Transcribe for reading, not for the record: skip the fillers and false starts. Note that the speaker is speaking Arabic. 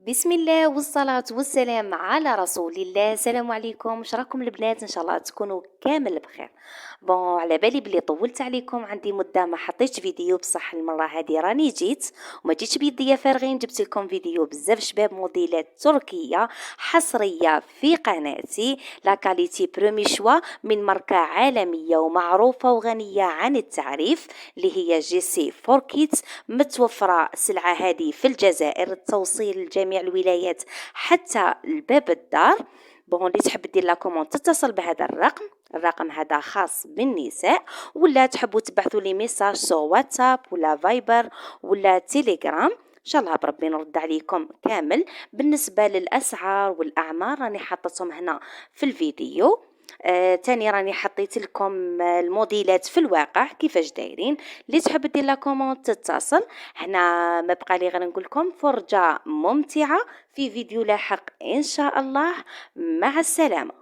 بسم الله والصلاة والسلام على رسول الله. السلام عليكم، شراكم البنات؟ ان شاء الله تكونوا كامل بخير. على بالي بلي طولت عليكم، عندي مدة ما حطيتش فيديو، بصح المرة هذه راني جيت وما جيتش بيديا فارغين، جبت لكم فيديو بزاف شباب موديلات تركية حصرية في قناتي، لا كاليتي برومي شوا من ماركة عالمية ومعروفة وغنية عن التعريف اللي هي جي سي فور كيدز. متوفرة السلعة هذه في الجزائر، التوصيل لجميع الولايات حتى لباب الدار. اللي تحب دير لا كوموند تتصل بهذا الرقم هذا خاص بالنساء، ولا تحبوا تبعثوا لي ميساج سو واتساب ولا فايبر ولا تيليجرام، ان شاء الله بربي نرد عليكم كامل. بالنسبه للاسعار والاعمار راني حطيتهم هنا في الفيديو. تاني راني حطيت لكم الموديلات في الواقع كيفاش دايرين. اللي تحب دير لا كوموند تتصل. هنا ما بقى لي غير نقول لكم فرجة ممتعة في فيديو لاحق ان شاء الله. مع السلامة.